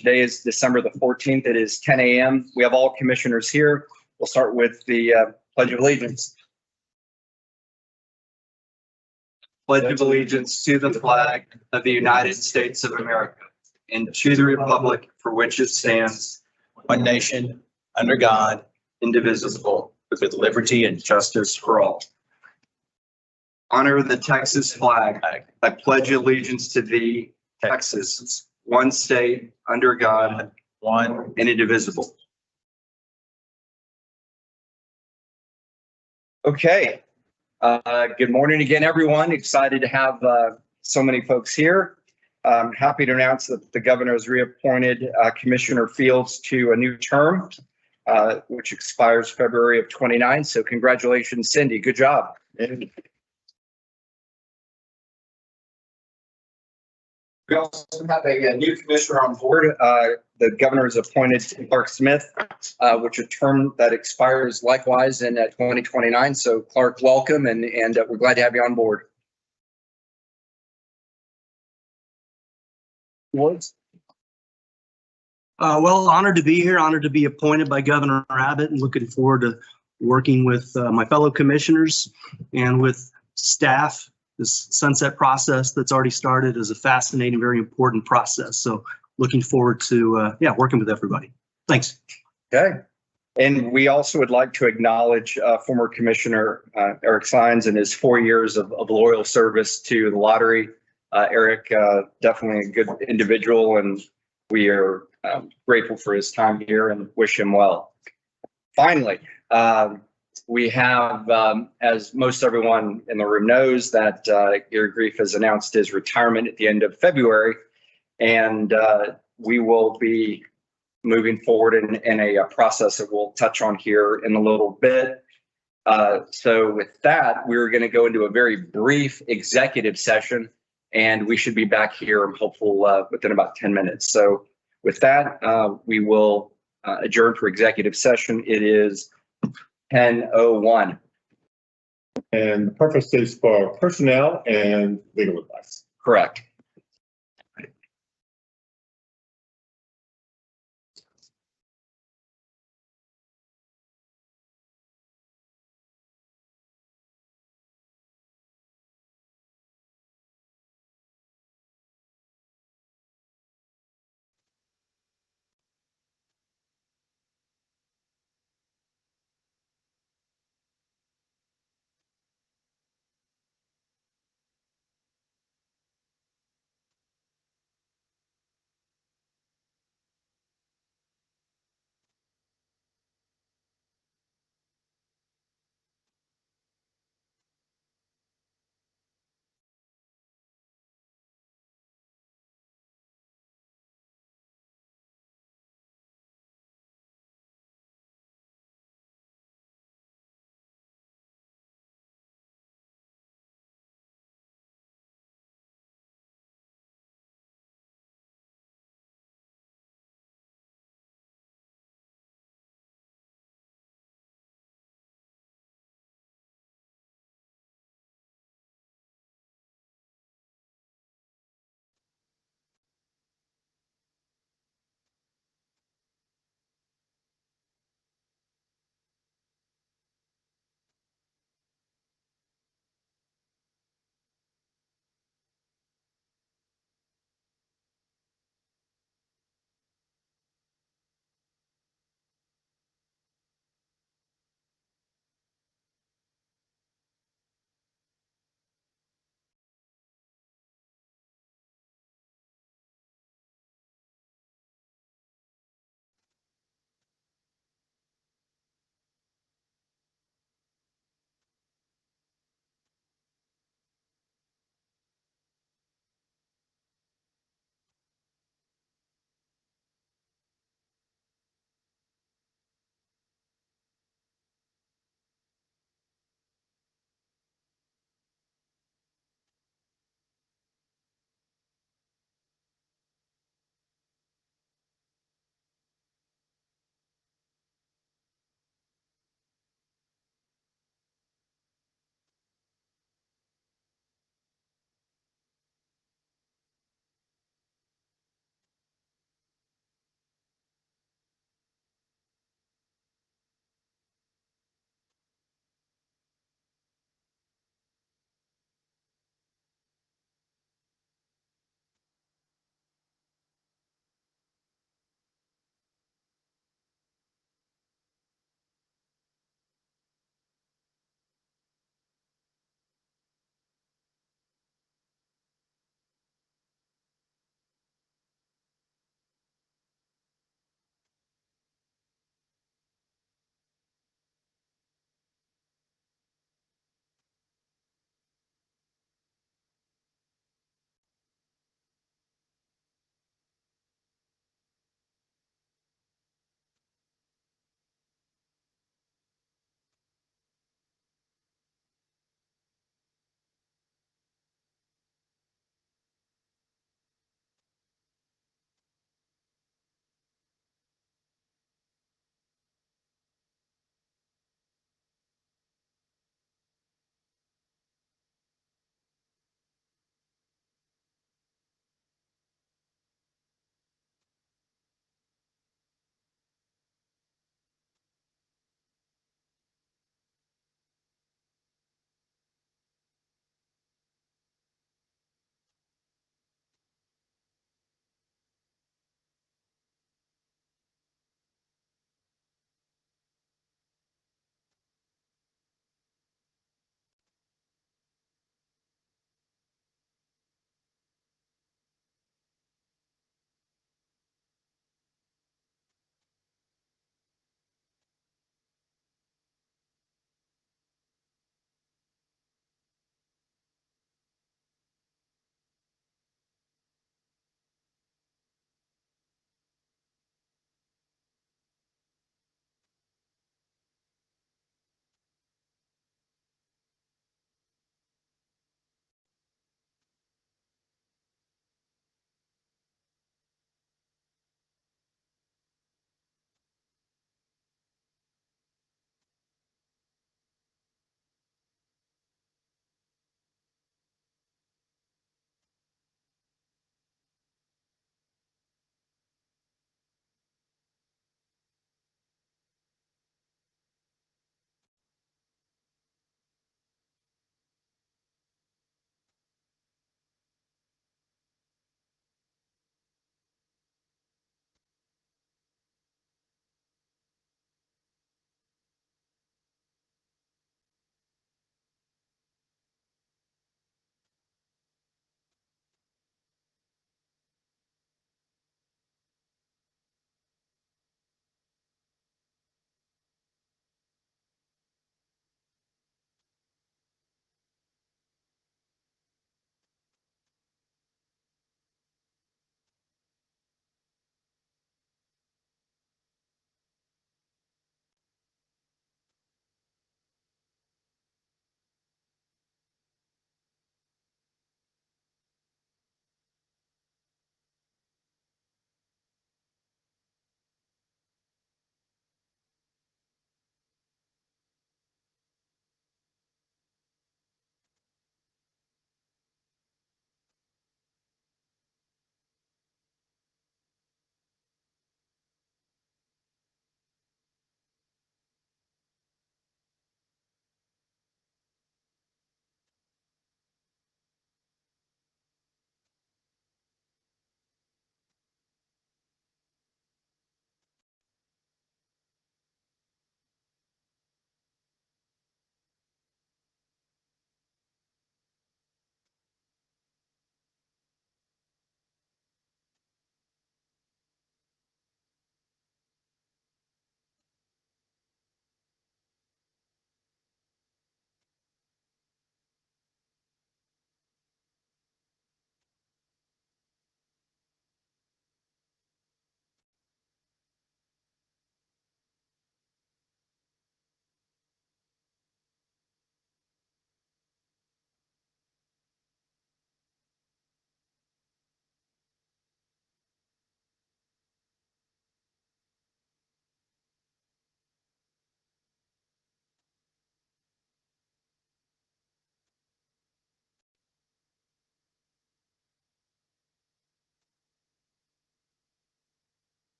Today is December the 14th. It is 10 a.m. We have all commissioners here. We'll start with the Pledge of Allegiance. Pledge of allegiance to the flag of the United States of America and to the republic for which it stands, one nation, under God, indivisible, with liberty and justice for all. Honor the Texas flag. I pledge allegiance to thee, Texas, one state, under God, One. and indivisible. Okay. Good morning again, everyone. Excited to have so many folks here. I'm happy to announce that the governor has reappointed Commissioner Fields to a new term, which expires February of 29. So congratulations, Cindy. Good job. We also have a new commissioner on board. The governor has appointed Clark Smith, which a term that expires likewise in 2029. So Clark, welcome, and we're glad to have you on board. Words? Well, honored to be here, honored to be appointed by Governor Abbott, and looking forward to working with my fellow commissioners and with staff. This sunset process that's already started is a fascinating, very important process. So looking forward to, working with everybody. Thanks. Okay. And we also would like to acknowledge former Commissioner Eric Sines and his 4 years of loyal service to the lottery. Eric, definitely a good individual, and we are grateful for his time here and wish him well. Finally, we have, as most everyone in the room knows, that Gary Grief has announced his retirement at the end of February, and we will be moving forward in a process that we'll touch on here in a little bit. So with that, we're going to go into a very brief executive session, and we should be back here, I'm hopeful, within about 10 minutes. So with that, we will adjourn for executive session. It is 10:01. And the purpose is for personnel and legal advice. Correct.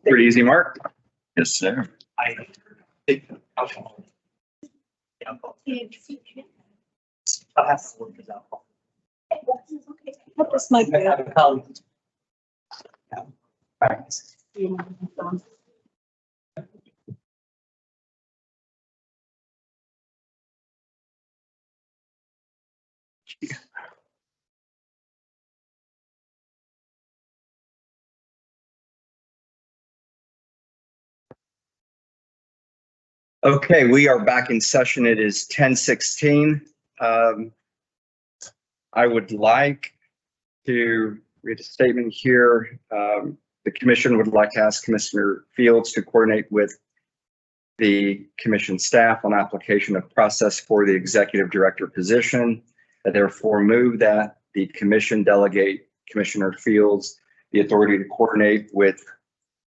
Pretty easy, Mark. Yes, sir. This might be. Okay, we are back in session. It is 10:16. I would like to read a statement here. The commission would like to ask Commissioner Fields to coordinate with the commission staff on application of process for the executive director position. I therefore move that the commission delegate Commissioner Fields the authority to coordinate with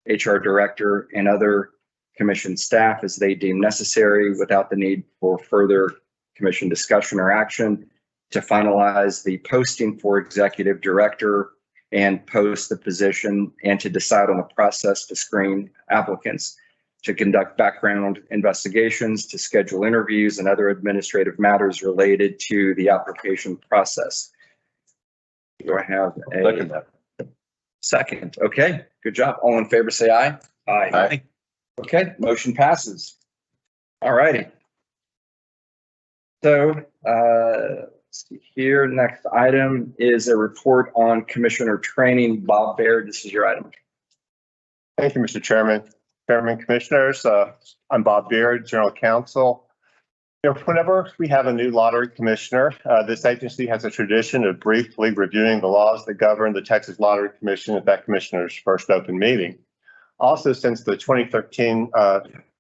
HR director and other commission staff as they deem necessary without the need for further commission discussion or action to finalize the posting for executive director and post the position and to decide on the process to screen applicants, to conduct background investigations, to schedule interviews and other administrative matters related to the application process. Do I have a second? Okay, good job. All in favor, say aye. Aye. Okay, motion passes. All righty. So, let's see here, next item is a report on commissioner training. Bob Baird, this is your item. Thank you, Mr. Chairman. Chairman, Commissioners, I'm Bob Beard, General Counsel. Whenever we have a new lottery commissioner, this agency has a tradition of briefly reviewing the laws that govern the Texas Lottery Commission at that commissioner's first open meeting. Also, since the 2013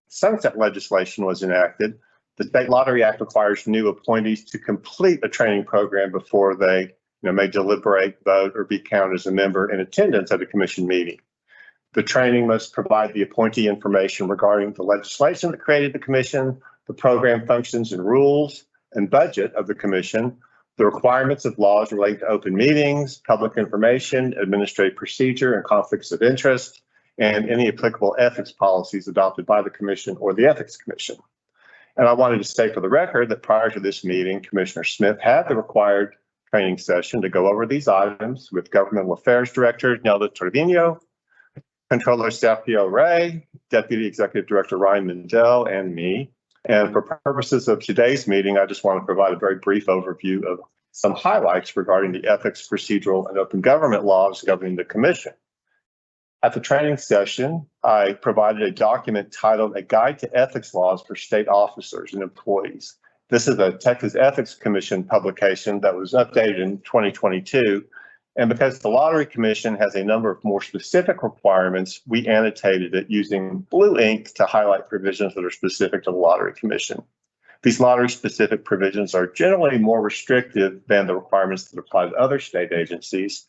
sunset legislation was enacted, the State Lottery Act requires new appointees to complete a training program before they may deliberate, vote, or be counted as a member in attendance at a commission meeting. The training must provide the appointee information regarding the legislation that created the commission, the program functions and rules and budget of the commission, the requirements of laws relating to open meetings, public information, administrative procedure, and conflicts of interest, and any applicable ethics policies adopted by the commission or the Ethics Commission. And I wanted to say for the record that prior to this meeting, Commissioner Smith had the required training session to go over these items with Governmental Affairs Director Nelda Trevino, Controller Sergio Ray, Deputy Executive Director Ryan Mendel, and me. And for purposes of today's meeting, I just want to provide a very brief overview of some highlights regarding the ethics, procedural, and open government laws governing the commission. At the training session, I provided a document titled A Guide to Ethics Laws for State Officers and Employees. This is a Texas Ethics Commission publication that was updated in 2022. And because the Lottery Commission has a number of more specific requirements, we annotated it using blue ink to highlight provisions that are specific to the Lottery Commission. These lottery-specific provisions are generally more restrictive than the requirements that apply to other state agencies.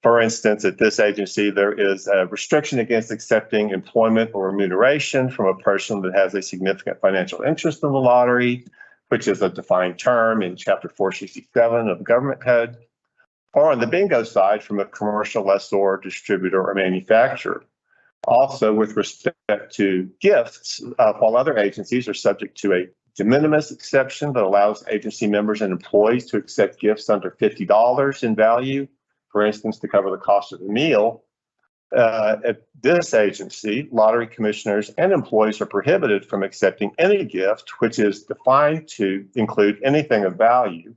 For instance, at this agency, there is a restriction against accepting employment or remuneration from a person that has a significant financial interest in the lottery, which is a defined term in Chapter 467 of the Government Code, or on the bingo side from a commercial lessor, distributor, or manufacturer. Also, with respect to gifts, while other agencies are subject to a de minimis exception that allows agency members and employees to accept gifts under $50 in value, for instance, to cover the cost of a meal. At this agency, lottery commissioners and employees are prohibited from accepting any gift, which is defined to include anything of value,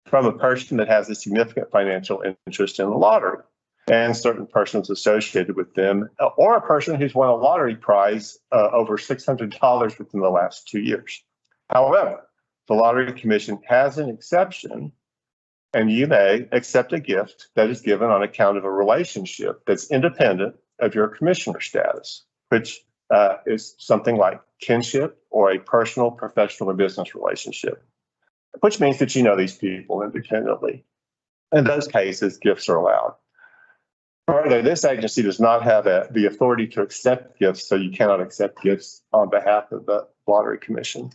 from a person that has a significant financial interest in the lottery and certain persons associated with them, or a person who's won a lottery prize over $600 within the last 2 years. However, the Lottery Commission has an exception, and you may accept a gift that is given on account of a relationship that's independent of your commissioner status, which is something like kinship or a personal, professional, or business relationship, which means that you know these people independently. In those cases, gifts are allowed. Further, this agency does not have the authority to accept gifts, so you cannot accept gifts on behalf of the Lottery Commission.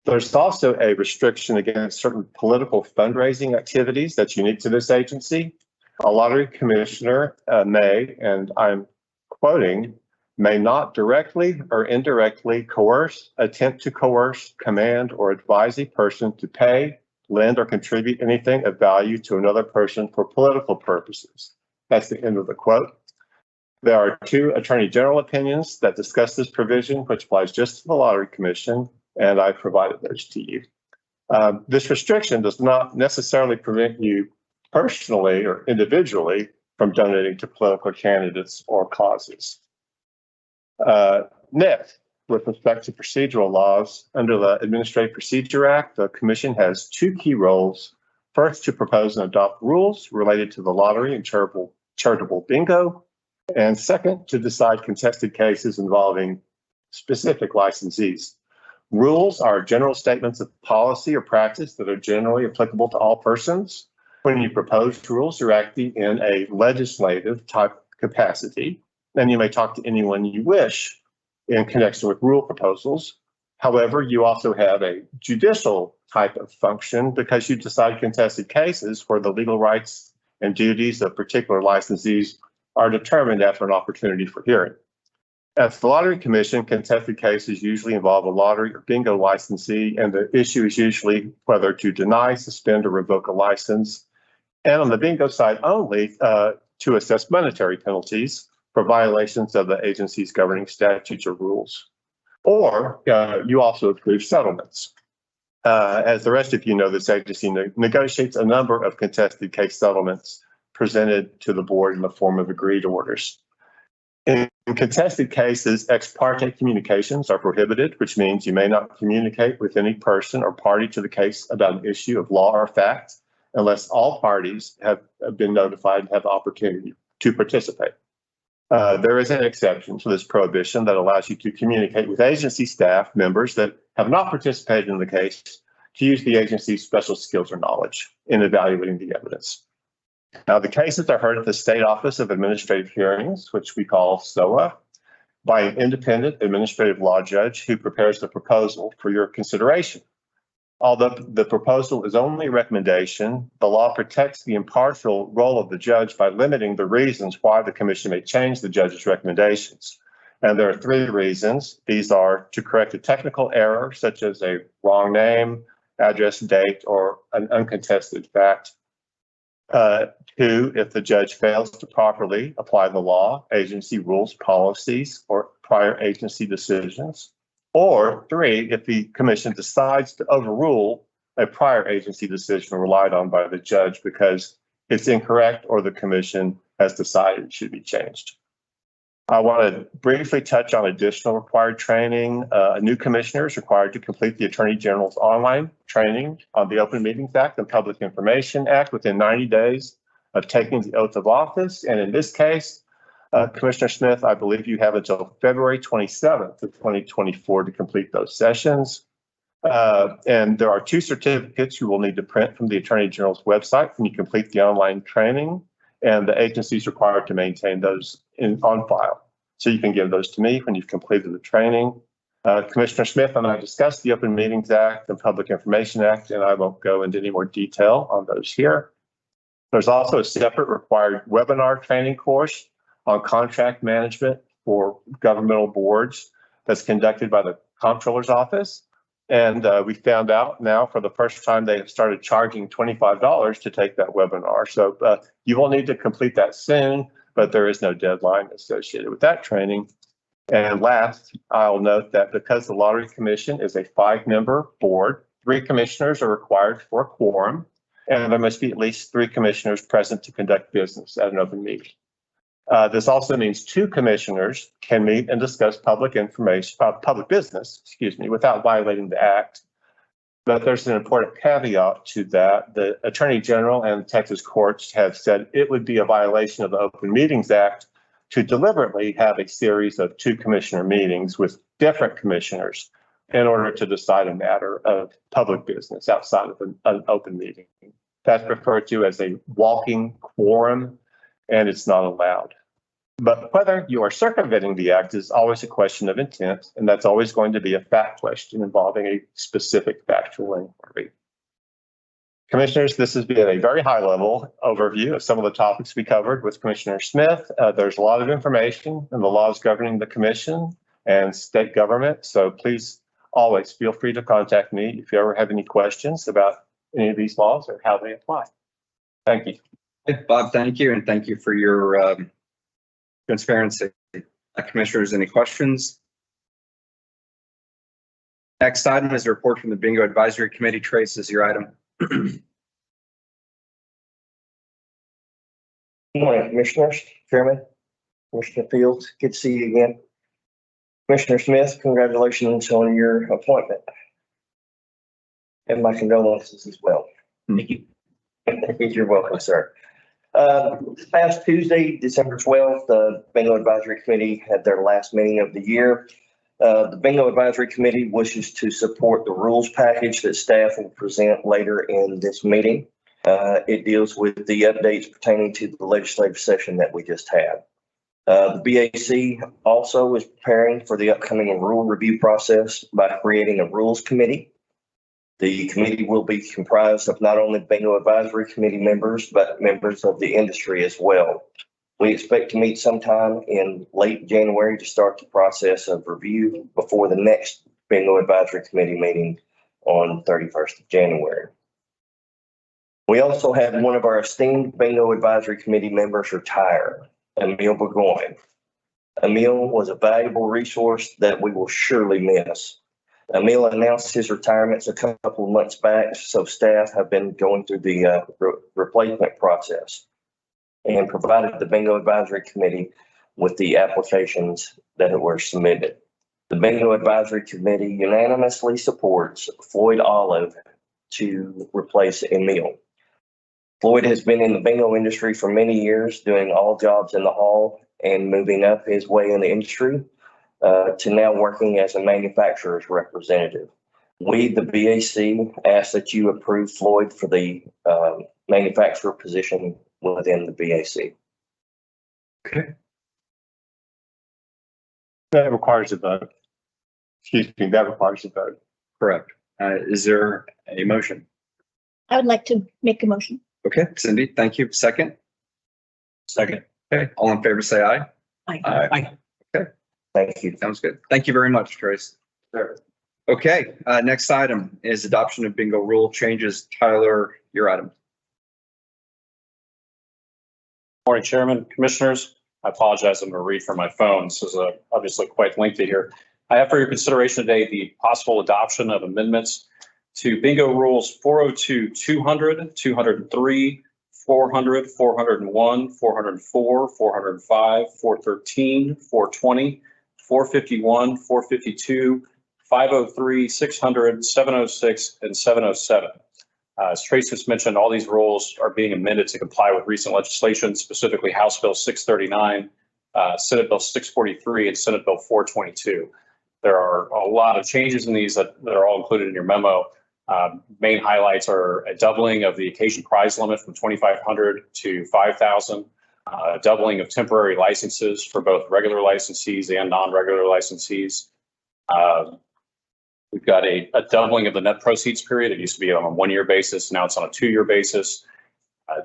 There's also a restriction against certain political fundraising activities that's unique to this agency. A lottery commissioner may, and I'm quoting, may not directly or indirectly coerce, attempt to coerce, command, or advise a person to pay, lend, or contribute anything of value to another person for political purposes. That's the end of the quote. There are 2 Attorney General opinions that discuss this provision, which applies just to the Lottery Commission, and I provided those to you. This restriction does not necessarily prevent you personally or individually from donating to political candidates or causes. Next, with respect to procedural laws, under the Administrative Procedure Act, the Commission has 2 key roles. First, to propose and adopt rules related to the lottery and charitable bingo. And second, to decide contested cases involving specific licensees. Rules are general statements of policy or practice that are generally applicable to all persons. When you propose rules, you're acting in a legislative type capacity, and you may talk to anyone you wish in connection with rule proposals. However, you also have a judicial type of function because you decide contested cases where the legal rights and duties of particular licensees are determined after an opportunity for hearing. At the Lottery Commission, contested cases usually involve a lottery or bingo licensee, and the issue is usually whether to deny, suspend, or revoke a license. And on the bingo side only, to assess monetary penalties for violations of the agency's governing statutes or rules. Or you also approve settlements. As the rest of you know, this agency negotiates a number of contested case settlements presented to the board in the form of agreed orders. In contested cases, ex parte communications are prohibited, which means you may not communicate with any person or party to the case about an issue of law or fact unless all parties have been notified and have the opportunity to participate. There is an exception to this prohibition that allows you to communicate with agency staff members that have not participated in the case to use the agency's special skills or knowledge in evaluating the evidence. Now, the cases are heard at the State Office of Administrative Hearings, which we call SOA, by an independent administrative law judge who prepares the proposal for your consideration. Although the proposal is only a recommendation, the law protects the impartial role of the judge by limiting the reasons why the commission may change the judge's recommendations. And there are 3 reasons. These are to correct a technical error, such as a wrong name, address, date, or an uncontested fact. 2, if the judge fails to properly apply the law, agency rules, policies, or prior agency decisions. Or 3, if the commission decides to overrule a prior agency decision relied on by the judge because it's incorrect or the commission has decided it should be changed. I want to briefly touch on additional required training. New commissioner is required to complete the Attorney General's online training on the Open Meetings Act and Public Information Act within 90 days of taking the oath of office. And in this case, Commissioner Smith, I believe you have until February 27th of 2024 to complete those sessions. And there are 2 certificates you will need to print from the Attorney General's website when you complete the online training, and the agency is required to maintain those on file. So you can give those to me when you've completed the training. Commissioner Smith and I discussed the Open Meetings Act and Public Information Act, and I won't go into any more detail on those here. There's also a separate required webinar training course on contract management for governmental boards that's conducted by the Comptroller's Office. And we found out now for the first time they have started charging $25 to take that webinar. So you will need to complete that soon, but there is no deadline associated with that training. And last, I'll note that because the Lottery Commission is a 5-member board, 3 commissioners are required for a quorum, and there must be at least 3 commissioners present to conduct business at an open meeting. This also means 2 commissioners can meet and discuss public business, without violating the act. But there's an important caveat to that. The Attorney General and Texas courts have said it would be a violation of the Open Meetings Act to deliberately have a series of 2 commissioner meetings with different commissioners in order to decide a matter of public business outside of an open meeting. That's referred to as a walking quorum. and it's not allowed. But whether you are circumventing the act is always a question of intent, and that's always going to be a fact question involving a specific factual inquiry. Commissioners, this has been a very high-level overview of some of the topics we covered with Commissioner Smith. There's a lot of information in the laws governing the commission and state government, so please always feel free to contact me if you ever have any questions about any of these laws or how they apply. Thank you. Bob, thank you, and thank you for your transparency. Commissioners, any questions? Next item is a report from the Bingo Advisory Committee. Trace is your item. Good morning, Commissioners, Chairman, Commissioner Fields. Good to see you again. Commissioner Smith, congratulations on your appointment. And my condolences as well. Thank you. You're welcome, sir. This past Tuesday, December 12th, the Bingo Advisory Committee had their last meeting of the year. The Bingo Advisory Committee wishes to support the rules package that staff will present later in this meeting. It deals with the updates pertaining to the legislative session that we just had. The BAC also is preparing for the upcoming rule review process by creating a rules committee. The committee will be comprised of not only Bingo Advisory Committee members, but members of the industry as well. We expect to meet sometime in late January to start the process of review before the next Bingo Advisory Committee meeting on 31st of January. We also had one of our esteemed Bingo Advisory Committee members retire, Emil Burgoyne. Emil was a valuable resource that we will surely miss. Emil announced his retirement a couple of months back, so staff have been going through the replacement process and provided the Bingo Advisory Committee with the applications that were submitted. The Bingo Advisory Committee unanimously supports Floyd Olive to replace Emil. Floyd has been in the bingo industry for many years, doing all jobs in the hall and moving up his way in the industry to now working as a manufacturer's representative. We, the BAC, ask that you approve Floyd for the manufacturer position within the BAC. Okay. That requires a vote. Excuse me, that requires a vote. Correct. Is there a motion? I would like to make a motion. Okay, Cindy, thank you. Second? Second. Okay, all in favor, say aye. Aye. Thank you. Sounds good. Thank you very much, Trace. Sure. Okay, next item is adoption of bingo rule changes. Tyler, your item. Morning, Chairman, Commissioners. I apologize. I'm going to read from my phone. This is obviously quite lengthy here. I have for your consideration today the possible adoption of amendments to bingo rules 402, 200, 203, 400, 401, 404, 405, 413, 420, 451, 452, 503, 600, 706, and 707. As Trace has mentioned, all these rules are being amended to comply with recent legislation, specifically House Bill 639, Senate Bill 643, and Senate Bill 422. There are a lot of changes in these that are all included in your memo. Main highlights are a doubling of the occasion prize limit from 2,500 to 5,000, a doubling of temporary licenses for both regular licensees and non-regular licensees. We've got a doubling of the net proceeds period. It used to be on a 1-year basis. Now it's on a 2-year basis.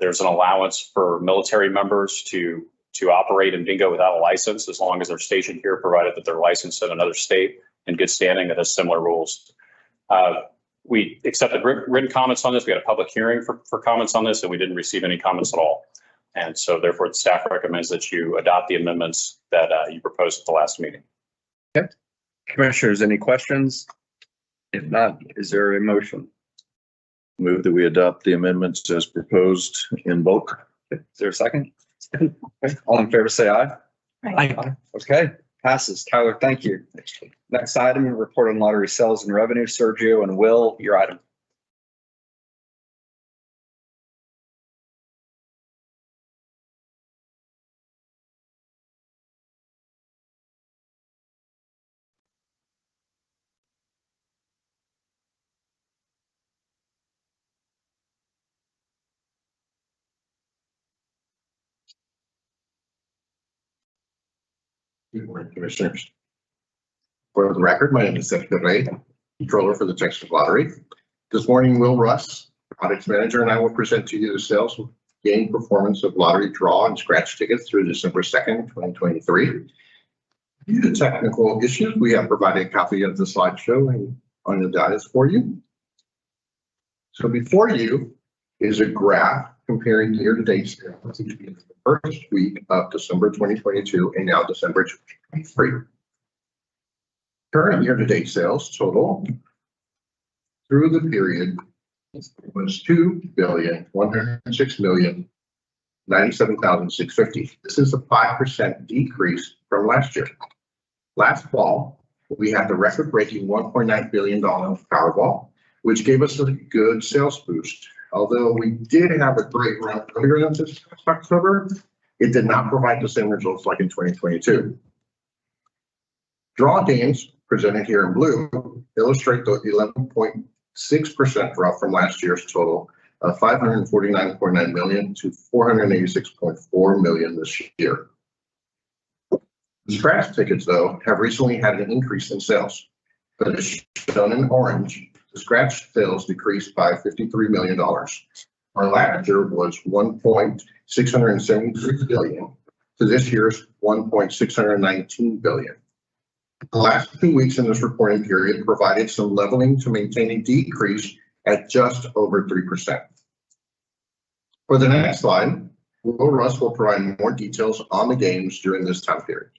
There's an allowance for military members to operate in bingo without a license, as long as they're stationed here, provided that they're licensed in another state in good standing that has similar rules. We accepted written comments on this. We had a public hearing for comments on this, and we didn't receive any comments at all. And so therefore, the staff recommends that you adopt the amendments that you proposed at the last meeting. Okay. Commissioners, any questions? If not, is there a motion? Move that we adopt the amendments as proposed in bulk. Is there a second? Okay. All in favor, say aye. Aye. Okay, passes. Tyler, thank you. Next item, report on lottery sales and revenue. Sergio and Will, your item. Good morning, Commissioners. For the record, my name is Seth Ray, Controller for the Texas Lottery. This morning, Will Russ, Products Manager, and I will present to you the sales game performance of lottery draw and scratch tickets through December 2nd, 2023. Due to technical issues, we have provided a copy of the slideshow and on the dais for you. So before you is a graph comparing year-to-date sales between the first week of December 2022 and now December 2023. Current year-to-date sales total through the period was $2,106,097,650. This is a 5% decrease from last year. Last fall, we had the record-breaking $1.9 billion Powerball, which gave us a good sales boost. Although we did have a great run earlier than this October, it did not provide the same results like in 2022. Draw games presented here in blue illustrate the 11.6% drop from last year's total of $549.9 million to $486.4 million this year. The scratch tickets, though, have recently had an increase in sales, but as shown in orange, the scratch sales decreased by $53 million. Our last year was $1.673 billion to this year's $1.619 billion. The last 2 weeks in this reporting period provided some leveling to maintain a decrease at just over 3%. For the next slide, Will Russ will provide more details on the games during this time period.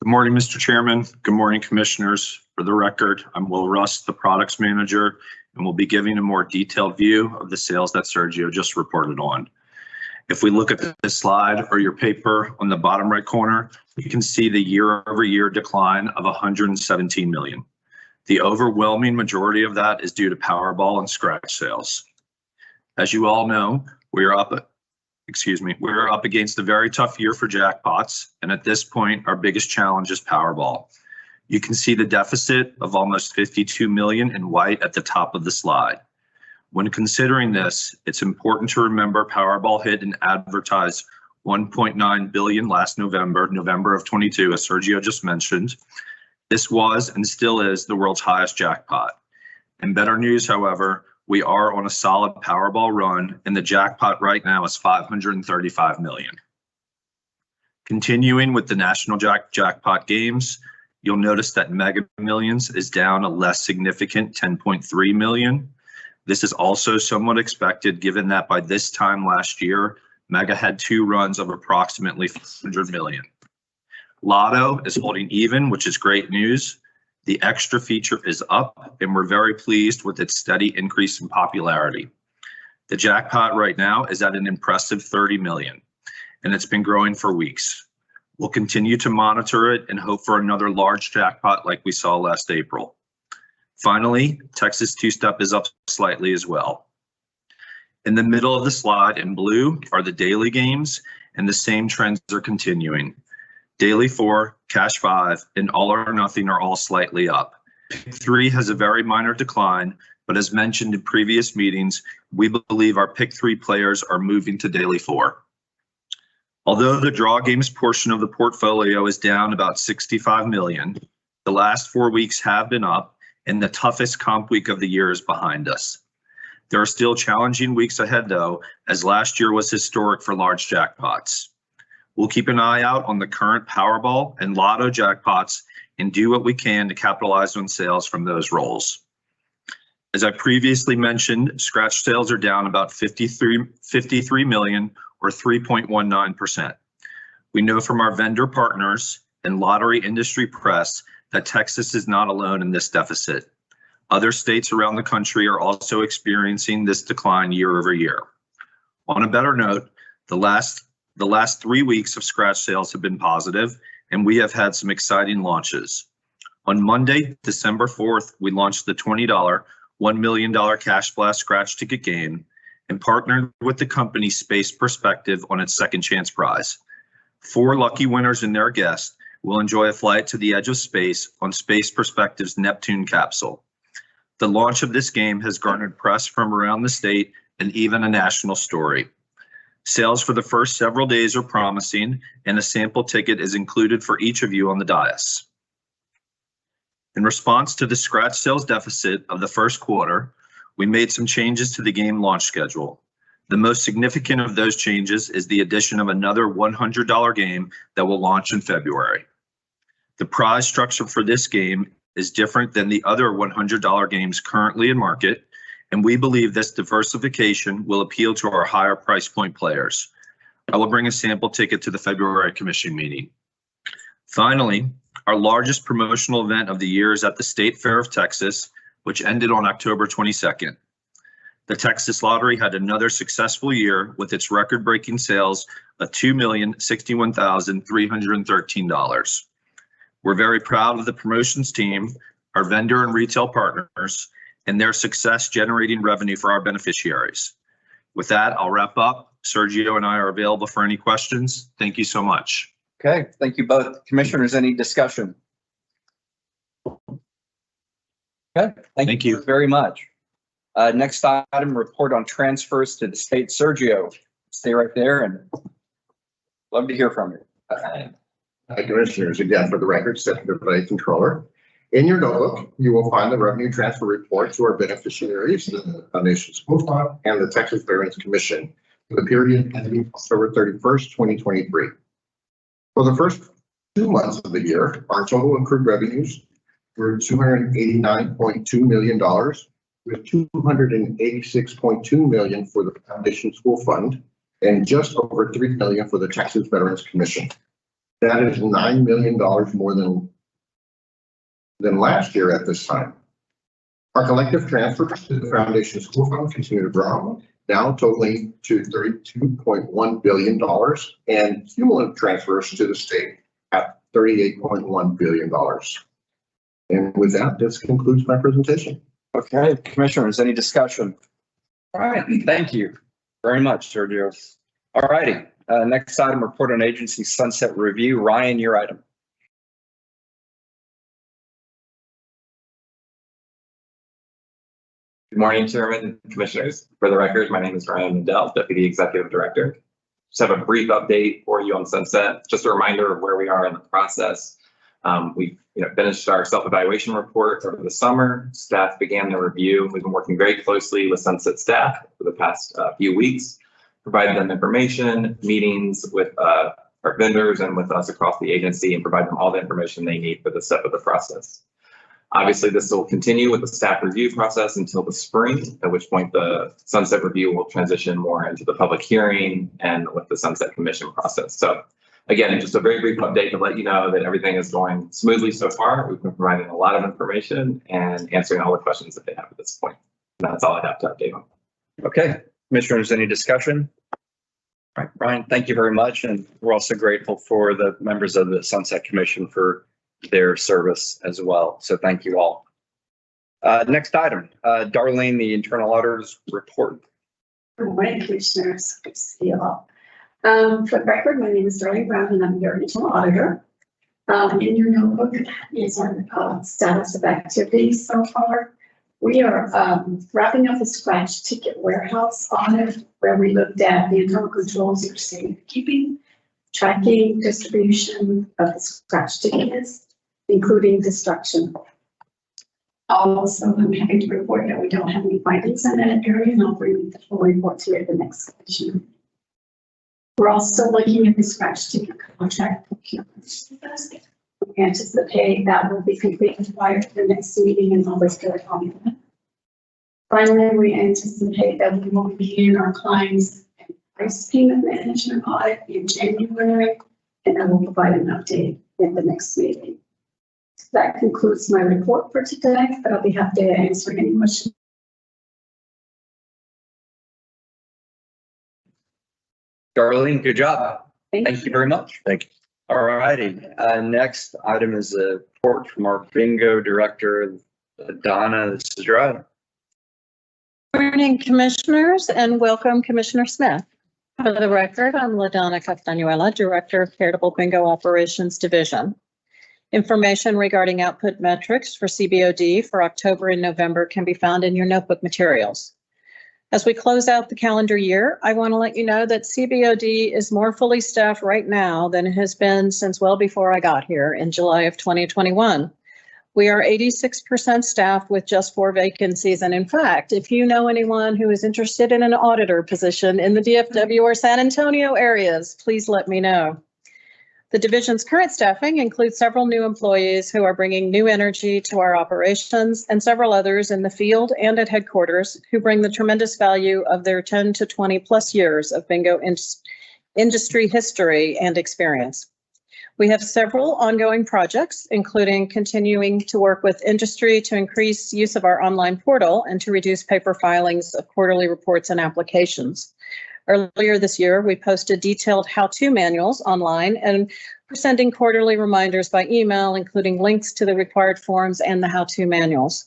Good morning, Mr. Chairman. Good morning, Commissioners. For the record, I'm Will Russ, the Products Manager, and we'll be giving a more detailed view of the sales that Sergio just reported on. If we look at this slide or your paper on the bottom right corner, you can see the year-over-year decline of $117 million. The overwhelming majority of that is due to Powerball and scratch sales. As you all know, we're up against a very tough year for jackpots, and at this point, our biggest challenge is Powerball. You can see the deficit of almost $52 million in white at the top of the slide. When considering this, it's important to remember Powerball hit an advertised $1.9 billion last November of 22, as Sergio just mentioned. This was and still is the world's highest jackpot. And better news, however, we are on a solid Powerball run, and the jackpot right now is $535 million. Continuing with the national jackpot games, you'll notice that Mega Millions is down a less significant $10.3 million. This is also somewhat expected given that by this time last year, Mega had 2 runs of approximately $100 million. Lotto is holding even, which is great news. The extra feature is up, and we're very pleased with its steady increase in popularity. The jackpot right now is at an impressive $30 million, and it's been growing for weeks. We'll continue to monitor it and hope for another large jackpot like we saw last April. Finally, Texas Two-Step is up slightly as well. In the middle of the slide in blue are the daily games, and the same trends are continuing. Daily 4, Cash 5, and All or Nothing are all slightly up. Pick 3 has a very minor decline, but as mentioned in previous meetings, we believe our Pick 3 players are moving to Daily 4. Although the draw games portion of the portfolio is down about $65 million, the last 4 weeks have been up, and the toughest comp week of the year is behind us. There are still challenging weeks ahead, though, as last year was historic for large jackpots. We'll keep an eye out on the current Powerball and Lotto jackpots and do what we can to capitalize on sales from those rolls. As I previously mentioned, scratch sales are down about $53 million or 3.19%. We know from our vendor partners and lottery industry press that Texas is not alone in this deficit. Other states around the country are also experiencing this decline year over year. On a better note, the last 3 weeks of scratch sales have been positive, and we have had some exciting launches. On Monday, December 4th, we launched the $20 $1 million Cash Blast scratch ticket game and partnered with the company Space Perspective on its second chance prize. 4 lucky winners and their guests will enjoy a flight to the edge of space on Space Perspective's Neptune capsule. The launch of this game has garnered press from around the state and even a national story. Sales for the first several days are promising, and a sample ticket is included for each of you on the dais. In response to the scratch sales deficit of the first quarter, we made some changes to the game launch schedule. The most significant of those changes is the addition of another $100 game that will launch in February. The prize structure for this game is different than the other $100 games currently in market, and we believe this diversification will appeal to our higher price point players. I will bring a sample ticket to the February commission meeting. Finally, our largest promotional event of the year is at the State Fair of Texas, which ended on October 22nd. The Texas Lottery had another successful year with its record-breaking sales of $2,061,313. We're very proud of the promotions team, our vendor and retail partners, and their success generating revenue for our beneficiaries. With that, I'll wrap up. Sergio and I are available for any questions. Thank you so much. Okay, thank you both. Commissioners, any discussion? Okay, thank you very much. Next item, report on transfers to the state. Sergio, stay right there and love to hear from you. Hi, Commissioners. Again, for the record, Secretary Controller. In your notebook, you will find the revenue transfer report to our beneficiaries, the Foundation School Fund, and the Texas Veterans Commission for the period ending October 31st, 2023. For the first 2 months of the year, our total accrued revenues were $289.2 million, with $286.2 million for the Foundation School Fund and just over $3 million for the Texas Veterans Commission. That is $9 million more than last year at this time. Our collective transfers to the Foundation School Fund continue to grow, now totaling to $32.1 billion, and cumulative transfers to the state at $38.1 billion. And with that, this concludes my presentation. Okay, Commissioners, any discussion? All right, thank you very much, Sergio. All righty, next item, report on agency sunset review. Ryan, your item. Good morning, Chairman and Commissioners. For the record, my name is Ryan Mandel, Deputy Executive Director. Just have a brief update for you on Sunset. Just a reminder of where we are in the process. We've finished our self-evaluation report over the summer. Staff began the review. We've been working very closely with Sunset staff for the past few weeks, providing them information, meetings with our vendors and with us across the agency, and provide them all the information they need for this step of the process. Obviously, this will continue with the staff review process until the spring, at which point the Sunset review will transition more into the public hearing and with the Sunset Commission process. So again, just a very brief update to let you know that everything is going smoothly so far. We've been providing a lot of information and answering all the questions that they have at this point. And that's all I have to update on. Okay, Commissioners, any discussion? All right, Brian, thank you very much. And we're also grateful for the members of the Sunset Commission for their service as well. So thank you all. Next item, Darlene, the internal auditors report. Good morning, Commissioners. Good to see you all. For the record, my name is Darlene Brown and I'm your internal auditor. In your notebook is our status of activities so far. We are wrapping up the scratch ticket warehouse audit where we looked at the internal controls for safekeeping, tracking, distribution of the scratch tickets, including destruction. Also, I'm happy to report that we don't have any findings in that area, and I'll bring the full report to you at the next session. We're also looking at the scratch ticket contract procurement. We anticipate that will be completed prior to the next meeting, and I'll report on that. Finally, we anticipate that we will begin our claims and price payment management audit in January, and then we'll provide an update in the next meeting. That concludes my report for today, but I'll be happy to answer any questions. Darlene, good job. Thank you very much. Thank you. All righty. Next item is a report from our bingo director, Donna. This is your item. Good morning, Commissioners, and welcome, Commissioner Smith. For the record, I'm LaDonna Castanuela, Director of Charitable Bingo Operations Division. Information regarding output metrics for CBOD for October and November can be found in your notebook materials. As we close out the calendar year, I want to let you know that CBOD is more fully staffed right now than it has been since well before I got here in July of 2021. We are 86% staffed with just 4 vacancies. And in fact, if you know anyone who is interested in an auditor position in the DFW or San Antonio areas, please let me know. The division's current staffing includes several new employees who are bringing new energy to our operations and several others in the field and at headquarters who bring the tremendous value of their 10 to 20 plus years of bingo industry history and experience. We have several ongoing projects, including continuing to work with industry to increase use of our online portal and to reduce paper filings of quarterly reports and applications. Earlier this year, we posted detailed how-to manuals online and we're sending quarterly reminders by email, including links to the required forms and the how-to manuals.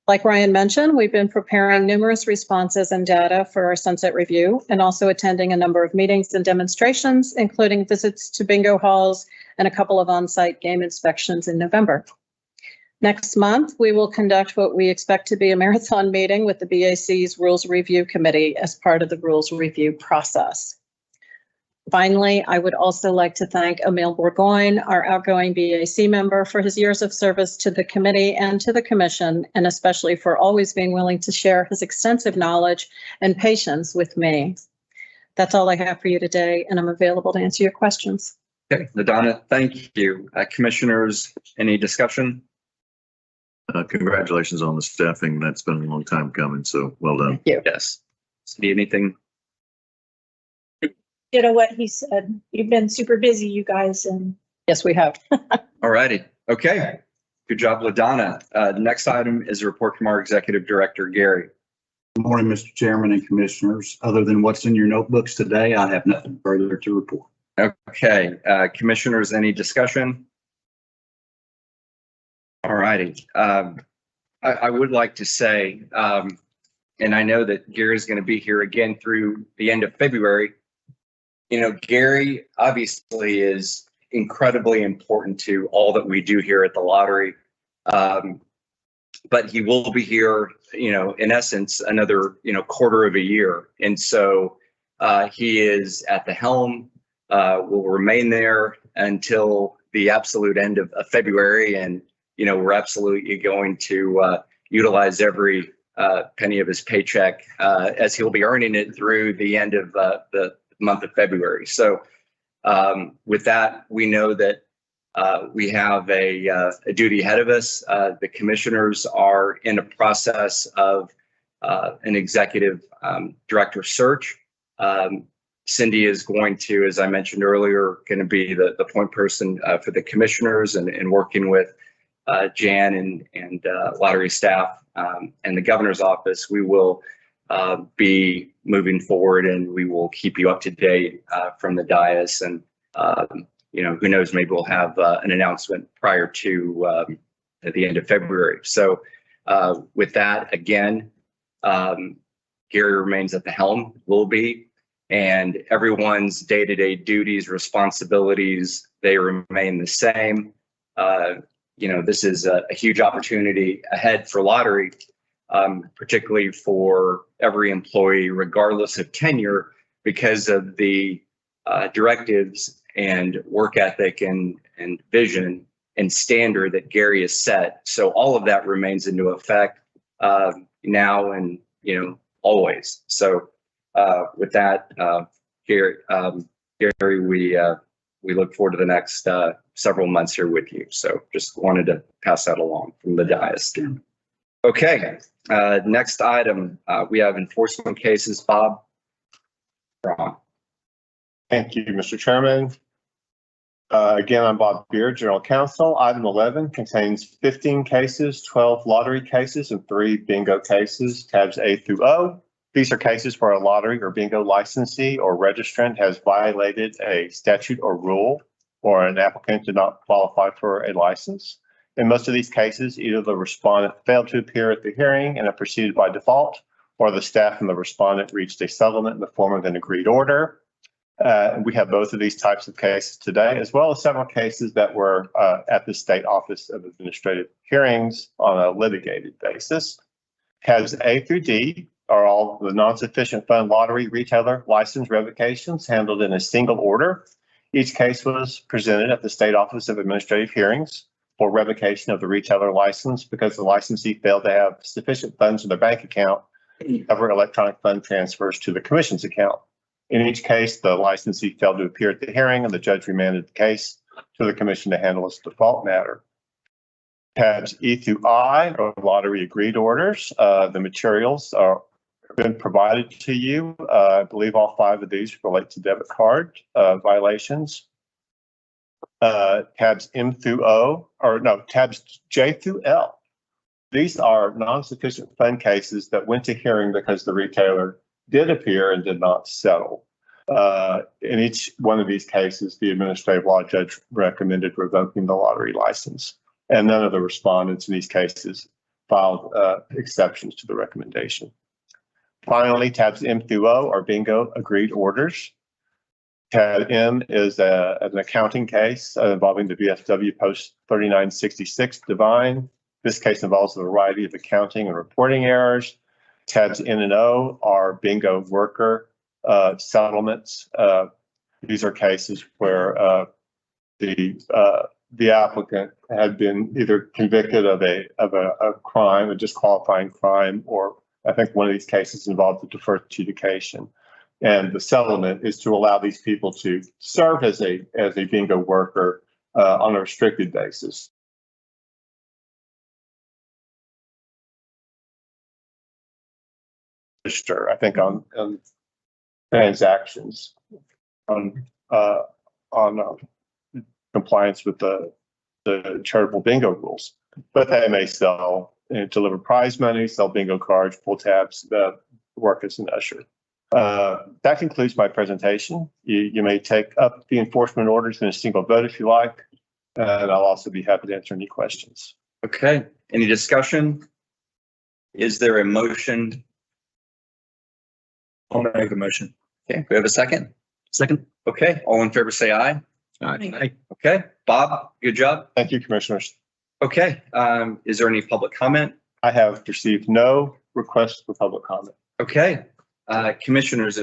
Like Ryan mentioned, we've been preparing numerous responses and data for our Sunset Review and also attending a number of meetings and demonstrations, including visits to bingo halls and a couple of on-site game inspections in November. Next month, we will conduct what we expect to be a marathon meeting with the BAC's Rules Review Committee as part of the rules review process. Finally, I would also like to thank Emile Bourgoin, our outgoing BAC member, for his years of service to the committee and to the commission, and especially for always being willing to share his extensive knowledge and patience with me. That's all I have for you today, and I'm available to answer your questions. Okay, LaDonna, thank you. Commissioners, any discussion? Congratulations on the staffing. That's been a long time coming, so well done. Thank you. Yes. Cindy, anything? You know what he said? You've been super busy, you guys, and Yes, we have. All righty. Okay. Good job, LaDonna. The next item is a report from our Executive Director, Gary. Good morning, Mr. Chairman and Commissioners. Other than what's in your notebooks today, I have nothing further to report. Okay. Commissioners, any discussion? All righty. I would like to say, and I know that Gary is going to be here again through the end of February. You know, Gary obviously is incredibly important to all that we do here at the lottery. But he will be here, you know, in essence, another, quarter of a year. And so he is at the helm, will remain there until the absolute end of February. And, we're absolutely going to utilize every penny of his paycheck as he'll be earning it through the end of the month of February. So with that, we know that we have a duty ahead of us. The commissioners are in a process of an executive director search. Cindy is going to, as I mentioned earlier, going to be the point person for the commissioners and working with Jan and lottery staff and the governor's office. We will be moving forward and we will keep you up to date from the dais. And, who knows, maybe we'll have an announcement prior to at the end of February. So with that, again, Gary remains at the helm, will be, and everyone's day-to-day duties, responsibilities, they remain the same. This is a huge opportunity ahead for lottery, particularly for every employee, regardless of tenure, because of the directives and work ethic and vision and standard that Gary has set. So all of that remains into effect now and, always. So with that, Gary, we look forward to the next several months here with you. So just wanted to pass that along from the dais. Okay, next item, we have enforcement cases. Bob? Thank you, Mr. Chairman. Again, I'm Bob Beard, General Counsel. Item 11 contains 15 cases, 12 lottery cases, and 3 bingo cases, tabs A through O. These are cases where a lottery or bingo licensee or registrant has violated a statute or rule, or an applicant did not qualify for a license. In most of these cases, either the respondent failed to appear at the hearing and have proceeded by default, or the staff and the respondent reached a settlement in the form of an agreed order. We have both of these types of cases today, as well as several cases that were at the State Office of Administrative Hearings on a litigated basis. Tabs A through D are all the non-sufficient fund lottery retailer license revocations handled in a single order. Each case was presented at the State Office of Administrative Hearings for revocation of the retailer license because the licensee failed to have sufficient funds in their bank account to cover electronic fund transfers to the commission's account. In each case, the licensee failed to appear at the hearing and the judge remanded the case to the commission to handle its default matter. Tabs E through I are lottery agreed orders. The materials are been provided to you. I believe all 5 of these relate to debit card violations. Tabs M through O, or no, tabs J through L. These are non-sufficient fund cases that went to hearing because the retailer did appear and did not settle. In each one of these cases, the administrative law judge recommended revoking the lottery license, and none of the respondents in these cases filed exceptions to the recommendation. Finally, tabs M through O are bingo agreed orders. Tab M is an accounting case involving the VFW Post 3966 Divine. This case involves a variety of accounting and reporting errors. Tabs N and O are bingo worker settlements. These are cases where the applicant had been either convicted of a crime, a disqualifying crime, or I think one of these cases involved a deferred adjudication. And the settlement is to allow these people to serve as a bingo worker on a restricted basis. I think on transactions on compliance with the charitable bingo rules, but they may sell and deliver prize money, sell bingo cards, pull tabs, work as an usher. That concludes my presentation. You may take up the enforcement orders in a single vote if you like, and I'll also be happy to answer any questions. Okay, any discussion? Is there a motion? I'll make a motion. Okay, we have a second? Second. Okay, all in favor, say aye. Aye. Okay, Bob, good job. Thank you, commissioners. Okay, is there any public comment? I have received no requests for public comment. Okay, commissioners,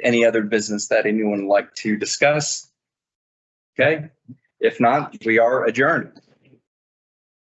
any other business that anyone would like to discuss? Okay, if not, we are adjourned.